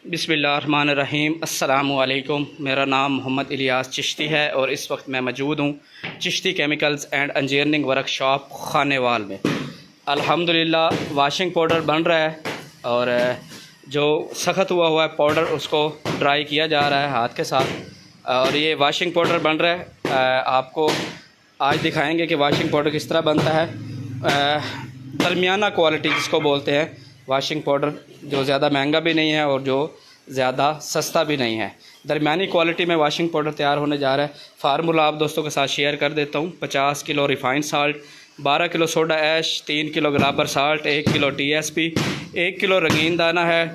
बिस्मिल्लाहिर्रहमानिर्रहीम। अस्सलामुअलैकुम। मेरा नाम मोहम्मद इलियास चिश्ती है और इस वक्त मैं मौजूद हूँ Chishti chemicals and engineering workshop Khanewal में। अल्हम्दुलिल्लाह वाशिंग पाउडर बन रहा है और जो सख्त हुआ है पाउडर उसको ड्राई किया जा रहा है हाथ के साथ और ये वाशिंग पाउडर बन रहा है। आपको आज दिखाएंगे कि वाशिंग पाउडर किस तरह बनता है। दरमियाना क्वालिटी जिसको बोलते हैं वाशिंग पाउडर, जो ज़्यादा महंगा भी नहीं है और जो ज़्यादा सस्ता भी नहीं है। दरमियानी क्वालिटी में वाशिंग पाउडर तैयार होने जा रहा है। फार्मूला आप दोस्तों के साथ शेयर कर देता हूँ। 50 kilo refined salt, 12 kilo soda ash, 3 kilo Glauber salt, 1 kilo TSP, 1 kilo रंगीन दाना है,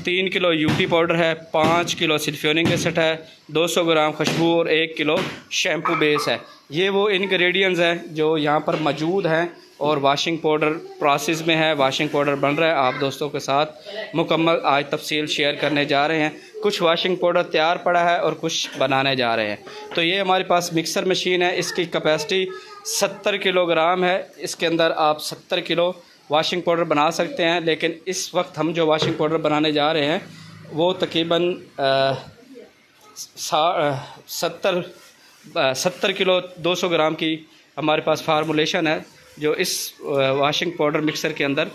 3 किलो यूटी पाउडर है, 5 किलो सल्फ्यूरिक एसिड है, 200 ग्राम खुशबू और 1 किलो शैम्पू बेस है। ये वो इंग्रेडिएंट्स हैं जो यहाँ पर मौजूद हैं और वाशिंग पाउडर प्रोसेस में है, वाशिंग पाउडर बन रहा है। आप दोस्तों के साथ मुकम्मल आज तफसील शेयर करने जा रहे हैं। कुछ वाशिंग पाउडर तैयार पड़ा है और कुछ बनाने जा रहे हैं। तो ये हमारे पास मिक्सर मशीन है, इसकी कैपेसिटी 70 किलोग्राम है। इसके अंदर आप 70 किलो वाशिंग पाउडर बना सकते हैं, लेकिन इस वक्त हम जो वाशिंग पाउडर बनाने जा रहे हैं वो तकरीबन 70 किलो 200 ग्राम की हमारे पास फार्मूलेशन है जो इस वाशिंग पाउडर मिक्सर के अंदर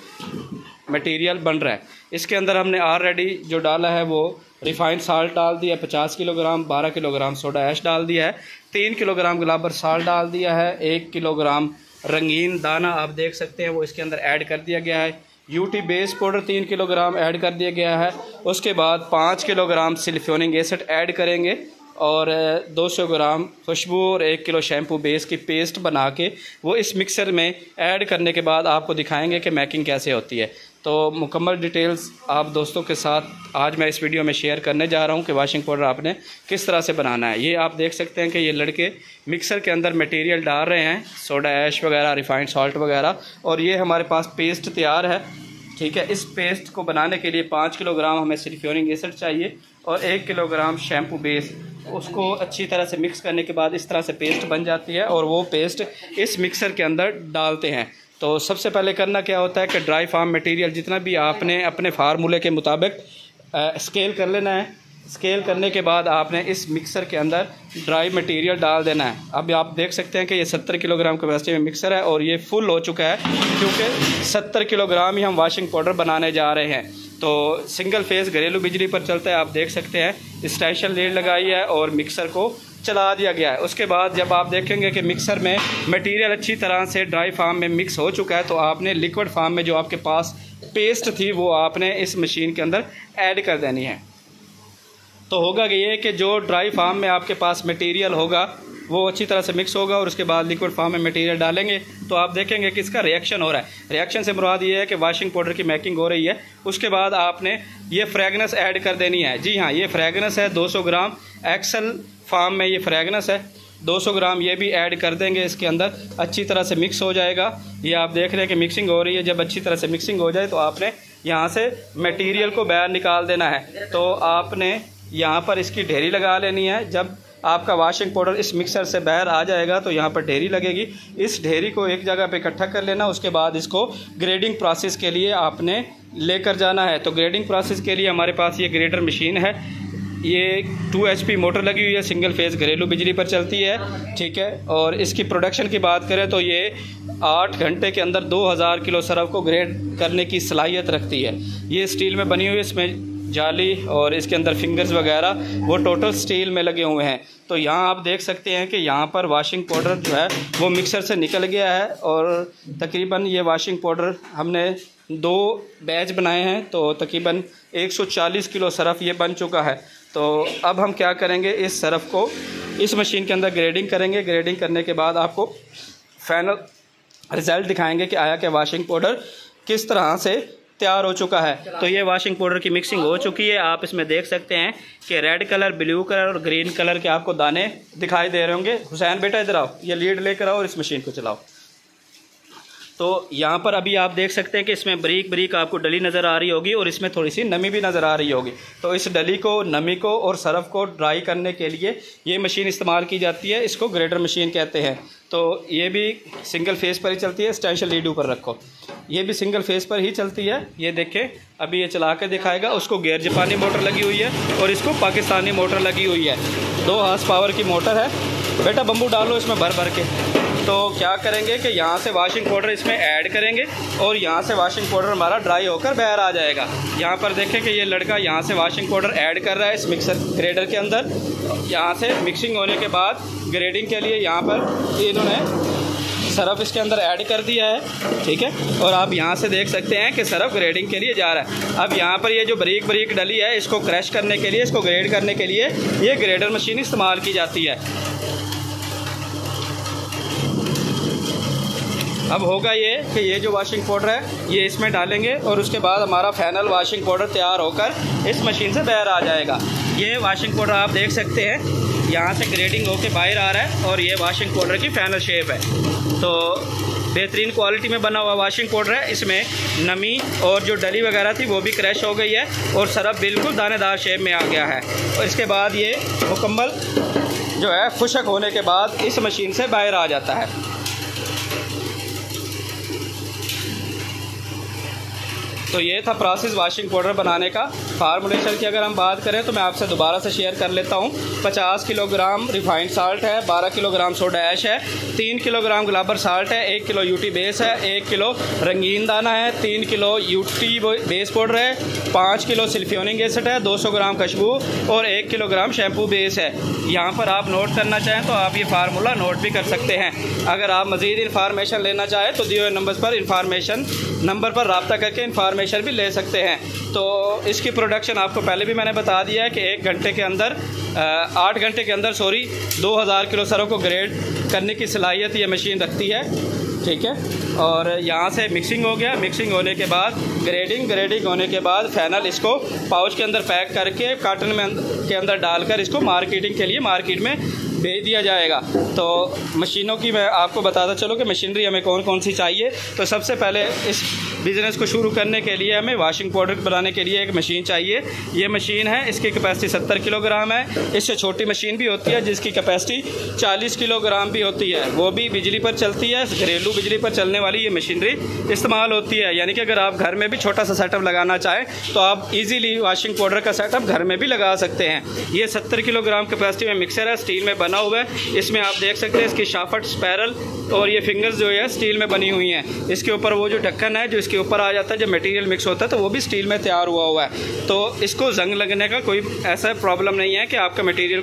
मटेरियल बन रहा है। इसके अंदर हमने ऑलरेडी जो डाला है वो रिफाइंड साल्ट डाल दिया 50 किलोग्राम, 12 किलोग्राम सोडा ऐश डाल दिया है, 3 किलोग्राम ग्लाबर साल्ट डाल दिया है, 1 किलोग्राम रंगीन दाना आप देख सकते हैं वो इसके अंदर ऐड कर दिया गया है। UT base powder 3 kilogram add कर दिया गया है। उसके बाद 5 किलोग्राम सल्फ्यूरिक एसिड ऐड करेंगे और 200 ग्राम खुशबू और 1 किलो शैम्पू बेस की पेस्ट बना के वो इस मिक्सर में ऐड करने के बाद आपको दिखाएंगे कि मैकिंग कैसे होती है। तो मुकम्मल डिटेल्स आप दोस्तों के साथ आज मैं इस वीडियो में शेयर करने जा रहा हूं कि वाशिंग पाउडर आपने किस तरह से बनाना है। ये आप देख सकते हैं कि ये लड़के मिक्सर के अंदर मटेरियल डाल रहे हैं, सोडा ऐश वगैरह, रिफाइंड सॉल्ट वगैरह, और ये हमारे पास पेस्ट तैयार है। ठीक है, इस पेस्ट को बनाने के लिए 5 किलोग्राम हमें सल्फ्यूरिक एसिड चाहिए और 1 किलोग्राम शैम्पू बेस। उसको अच्छी तरह से मिक्स करने के बाद इस तरह से पेस्ट बन जाती है और वो पेस्ट इस मिक्सर के अंदर डालते हैं। तो सबसे पहले करना क्या होता है कि ड्राई फार्म मटेरियल जितना भी आपने अपने फार्मूले के मुताबिक स्केल कर लेना है। स्केल करने के बाद आपने इस मिक्सर के अंदर ड्राई मटेरियल डाल देना है। अब आप देख सकते हैं कि ये 70 किलोग्राम कैपेसिटी में मिक्सर है और ये फुल हो चुका है क्योंकि 70 किलोग्राम ही हम वाशिंग पाउडर बनाने जा रहे हैं। तो सिंगल फेस घरेलू बिजली पर चलता है, आप देख सकते हैं। स्टेशन लीड लगाई है और मिक्सर को चला दिया गया है। उसके बाद जब आप देखेंगे कि मिक्सर में मटेरियल अच्छी तरह से ड्राई फार्म में मिक्स हो चुका है तो आपने लिक्विड फार्म में जो आपके पास पेस्ट थी वो आपने इस मशीन के अंदर ऐड कर देनी है। तो होगा ये कि जो ड्राई फार्म में आपके पास मटेरियल होगा वो अच्छी तरह से मिक्स होगा और उसके बाद लिक्विड फार्म में मटेरियल डालेंगे तो आप देखेंगे कि इसका रिएक्शन हो रहा है। रिएक्शन से मुराद ये है कि वाशिंग पाउडर की मैकिंग हो रही है। उसके बाद आपने ये फ्रेगनेंस ऐड कर देनी है। जी हाँ, ये फ्रेगनेंस है 200 ग्राम एक्सेल फार्म में, ये फ्रेगनेंस है 200 ग्राम, ये भी ऐड कर देंगे इसके अंदर। अच्छी तरह से मिक्स हो जाएगा। ये आप देख रहे हैं कि मिक्सिंग हो रही है। जब अच्छी तरह से मिक्सिंग हो जाए तो आपने यहाँ से मटीरियल को बाहर निकाल देना है। तो आपने यहाँ पर इसकी ढेरी लगा लेनी है। जब आपका वाशिंग पाउडर इस मिक्सर से बाहर आ जाएगा तो यहाँ पर ढेरी लगेगी। इस ढेरी को एक जगह पे इकट्ठा कर लेना। उसके बाद इसको ग्रेडिंग प्रोसेस के लिए आपने लेकर जाना है। तो ग्रेडिंग प्रोसेस के लिए हमारे पास ये ग्रेडर मशीन है। ये 2 HP मोटर लगी हुई है, सिंगल फेज़ घरेलू बिजली पर चलती है। ठीक है, और इसकी प्रोडक्शन की बात करें तो ये 8 घंटे के अंदर 2000 किलो सरफ को ग्रेड करने की सलाहियत रखती है। ये स्टील में बनी हुई है, इसमें जाली और इसके अंदर फिंगर्स वगैरह वो टोटल स्टील में लगे हुए हैं। तो यहाँ आप देख सकते हैं कि यहाँ पर वाशिंग पाउडर जो है वो मिक्सर से निकल गया है और तकरीबन ये वाशिंग पाउडर हमने 2 बैच बनाए हैं तो तकरीबन 140 किलो सरफ ये बन चुका है। तो अब हम क्या करेंगे, इस सरफ को इस मशीन के अंदर ग्रेडिंग करेंगे। ग्रेडिंग करने के बाद आपको फाइनल रिज़ल्ट दिखाएंगे कि आया कि वाशिंग पाउडर किस तरह से तैयार हो चुका है। तो ये वाशिंग पाउडर की मिक्सिंग हो चुकी है। आप इसमें देख सकते हैं कि रेड कलर, ब्लू कलर और ग्रीन कलर के आपको दाने दिखाई दे रहे होंगे। हुसैन बेटा इधर आओ, ये लीड लेकर आओ और इस मशीन को चलाओ। तो यहाँ पर अभी आप देख सकते हैं कि इसमें बारीक बारीक आपको डली नज़र आ रही होगी और इसमें थोड़ी सी नमी भी नज़र आ रही होगी। तो इस डली को, नमी को और सरफ को ड्राई करने के लिए ये मशीन इस्तेमाल की जाती है। इसको ग्रेडर मशीन कहते हैं। तो ये भी सिंगल फेस पर ही चलती है। एक्सटेंशन लीड ऊपर रखो, ये भी सिंगल फेस पर ही चलती है। ये देखें, अभी ये चला के दिखाएगा। उसको गैर जापानी मोटर लगी हुई है और इसको पाकिस्तानी मोटर लगी हुई है। 2 हॉर्स पावर की मोटर है। बेटा बम्बू डालो इसमें भर भर के। तो क्या करेंगे कि यहाँ से वॉशिंग पाउडर इसमें ऐड करेंगे और यहाँ से वॉशिंग पाउडर हमारा ड्राई होकर बाहर आ जाएगा। यहाँ पर देखें कि ये लड़का यहाँ से वॉशिंग पाउडर ऐड कर रहा है इस मिक्सर ग्रेडर के अंदर। यहाँ से मिक्सिंग होने के बाद ग्रेडिंग के लिए यहाँ पर इन्होंने सरफ इसके अंदर ऐड कर दिया है, ठीक है। और आप यहाँ से देख सकते हैं कि सरफ ग्रेडिंग के लिए जा रहा है। अब यहाँ पर ये जो बारीक बारीक डली है, इसको क्रश करने के लिए, इसको ग्रेड करने के लिए ये ग्रेडर मशीन इस्तेमाल की जाती है। अब होगा ये कि ये जो वॉशिंग पाउडर है ये इसमें डालेंगे और उसके बाद हमारा फाइनल वॉशिंग पाउडर तैयार होकर इस मशीन से बाहर आ जाएगा। ये वॉशिंग पाउडर आप देख सकते हैं यहाँ से ग्रेडिंग होके बाहर आ रहा है और ये वॉशिंग पाउडर की फाइनल शेप है। तो बेहतरीन क्वालिटी में बना हुआ वॉशिंग पाउडर है। इसमें नमी और जो डली वगैरह थी वो भी क्रैश हो गई है और सरफ बिल्कुल दानेदार शेप में आ गया है। और इसके बाद ये मुकम्मल जो है खुशक होने के बाद इस मशीन से बाहर आ जाता है। तो ये था प्रोसेस वॉशिंग पाउडर बनाने का। फार्मूलेशन की अगर हम बात करें तो मैं आपसे दोबारा से शेयर कर लेता हूँ। 50 किलोग्राम रिफाइंड साल्ट है, 12 किलोग्राम सोडा ऐश है, 3 किलोग्राम गुलाबर साल्ट है, 1 किलो यूटी बेस है, 1 किलो रंगीन दाना है, 3 किलो यूटी बेस पाउडर है, 5 किलो सल्फ्योनिक एसिड है, 200 ग्राम खुशबू और 1 किलोग्राम शैम्पू बेस है। यहाँ पर आप नोट करना चाहें तो आप ये फार्मूला नोट भी कर सकते हैं। अगर आप मज़ीद इन्फॉर्मेशन लेना चाहें तो दिए हुए नंबर पर रब्ता करके इन्फॉर्मेशन भी ले सकते हैं। तो इसकी प्रोडक्शन आपको पहले भी मैंने बता दिया है कि 8 घंटे के अंदर 2000 किलो सरों को ग्रेड करने की सलाहियत ये मशीन रखती है, ठीक है। और यहाँ से मिक्सिंग हो गया। मिक्सिंग होने के बाद ग्रेडिंग होने के बाद फाइनल इसको पाउच के अंदर पैक करके कार्टन में के अंदर डालकर इसको मार्केटिंग के लिए मार्केट में भेज दिया जाएगा। तो मशीनों की मैं आपको बताता चलो कि मशीनरी हमें कौन कौन सी चाहिए। तो सबसे पहले इस बिज़नेस को शुरू करने के लिए हमें वॉशिंग पाउडर बनाने के लिए एक मशीन चाहिए। ये मशीन है, इसकी कैपेसिटी 70 किलोग्राम है। इससे छोटी मशीन भी होती है जिसकी कैपेसिटी 40 किलोग्राम भी होती है, वो भी बिजली पर चलती है। घरेलू बिजली पर चलने वाली ये मशीनरी इस्तेमाल होती है। यानी कि अगर आप घर में भी छोटा सा सेटअप लगाना चाहें तो आप ईज़िली वॉशिंग पाउडर का सेटअप घर में भी लगा सकते हैं। ये 70 किलोग्राम कैपेसिटी में मिक्सर है, स्टील में बना हुआ है। इसमें आप देख सकते हैं इसकी शाफट, स्पैरल और ये फिंगर्स जो है स्टील में बनी हुई हैं। इसके ऊपर वो जो ढक्कन है जो इसके ऊपर आ जाता है, जब मटेरियल मिक्स होता है तो वो भी स्टील में तैयार हुआ है। तो इसको जंग लगने का कोई ऐसा प्रॉब्लम नहीं है कि आपका मटेरियल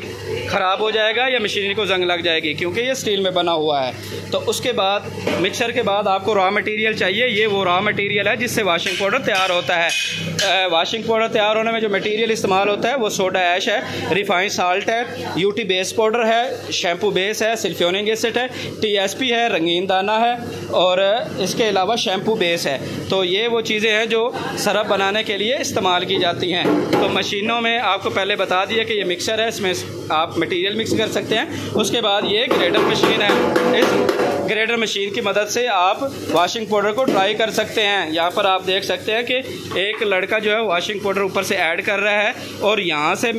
ख़राब हो जाएगा या मशीनरी को जंग लग जाएगी, क्योंकि ये स्टील में बना हुआ है। तो उसके बाद मिक्सर के बाद आपको रॉ मटेरियल चाहिए। ये वो रॉ मटेरियल है जिससे वॉशिंग पाउडर तैयार होता है। वॉशिंग पाउडर तैयार होने में जो मटेरियल इस्तेमाल होता है वो सोडा ऐश है, रिफाइंड साल्ट है, यूटी बेस पाउडर है, शैम्पू बेस है, सल्फ्योनिक एसिड है, TSP है, रंगीन दाना है और इसके अलावा शैम्पू बेस है। तो ये वो चीज़ें हैं जो सरफ बनाने के लिए इस्तेमाल की जाती हैं। तो मशीनों में आपको पहले बता दिया कि ये मिक्सर है, इसमें आप मटेरियल मिक्स कर सकते हैं। उसके बाद ये ग्रेडर मशीन है। इस ग्रेडर मशीन की मदद से आप वॉशिंग पाउडर को ड्राई कर सकते हैं। यहाँ पर आप देख सकते हैं कि एक लड़का जो है वॉशिंग पाउडर ऊपर से ऐड कर रहा है और यहाँ से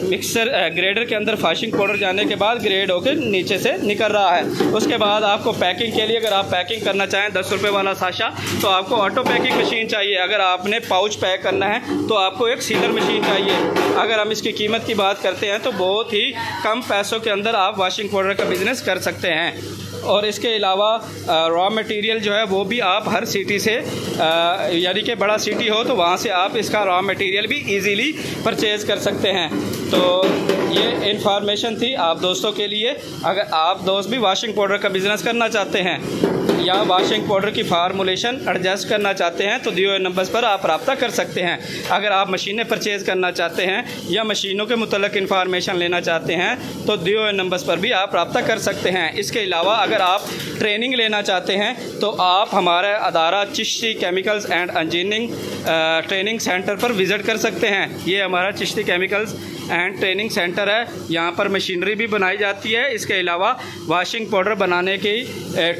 मिक्सर ग्रेडर के अंदर वॉशिंग पाउडर जाने के बाद ग्रेड होकर नीचे से निकल रहा है। उसके बाद आपको पैकिंग के लिए, अगर आप पैकिंग करना चाहें 10 रुपये वाला साशा, तो आपको ऑटो पैकिंग मशीन चाहिए। अगर आपने पाउच पैक करना है तो आपको एक सीलर मशीन चाहिए। अगर हम इसकी कीमत की बात करते हैं तो बहुत ही कम पैसों के अंदर आप वॉशिंग पाउडर का बिज़नेस कर सकते हैं। और इसके अलावा रॉ मटेरियल जो है वो भी आप हर सिटी से यानी कि बड़ा सिटी हो तो वहाँ से आप इसका रॉ मटेरियल भी इजीली परचेज़ कर सकते हैं। तो ये इन्फॉर्मेशन थी आप दोस्तों के लिए। अगर आप दोस्त भी वॉशिंग पाउडर का बिज़नेस करना चाहते हैं या वॉशिंग पाउडर की फार्मूलेशन एडजस्ट करना चाहते हैं तो दिए हुए नंबर्स पर आप रब्ता कर सकते हैं। अगर आप मशीनें परचेज़ करना चाहते हैं या मशीनों के मुतल्लिक़ इन्फॉर्मेशन लेना चाहते हैं तो दिए हुए नंबर्स पर भी आप रब्ता कर सकते हैं। इसके अलावा अगर आप ट्रेनिंग लेना चाहते हैं तो आप हमारे Adara Chishti chemicals and engineering training centre पर विज़िट कर सकते हैं। ये हमारा Chishti chemicals and training centre है। यहाँ पर मशीनरी भी बनाई जाती है, इसके अलावा वॉशिंग पाउडर बनाने की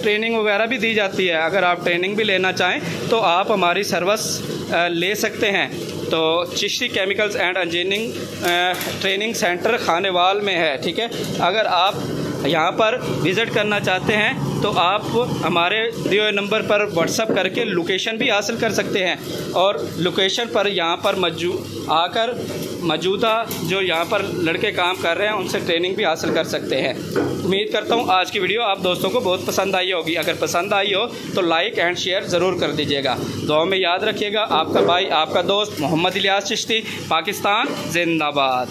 ट्रेनिंग वगैरह भी दी जाती है। अगर आप ट्रेनिंग भी लेना चाहें तो आप हमारी सर्विस ले सकते हैं। तो Chishti chemicals and engineering training centre Khanewal में है, ठीक है। अगर आप यहाँ पर विज़िट करना चाहते हैं तो आप हमारे दिए हुए नंबर पर व्हाट्सअप करके लोकेशन भी हासिल कर सकते हैं, और लोकेशन पर यहाँ पर आकर मौजूदा जो यहाँ पर लड़के काम कर रहे हैं उनसे ट्रेनिंग भी हासिल कर सकते हैं। उम्मीद करता हूँ आज की वीडियो आप दोस्तों को बहुत पसंद आई होगी। अगर पसंद आई हो तो लाइक एंड शेयर ज़रूर कर दीजिएगा। दुआ में याद रखिएगा। आपका भाई, आपका दोस्त मोहम्मद इलियास चिश्ती, पाकिस्तान जिंदाबाद।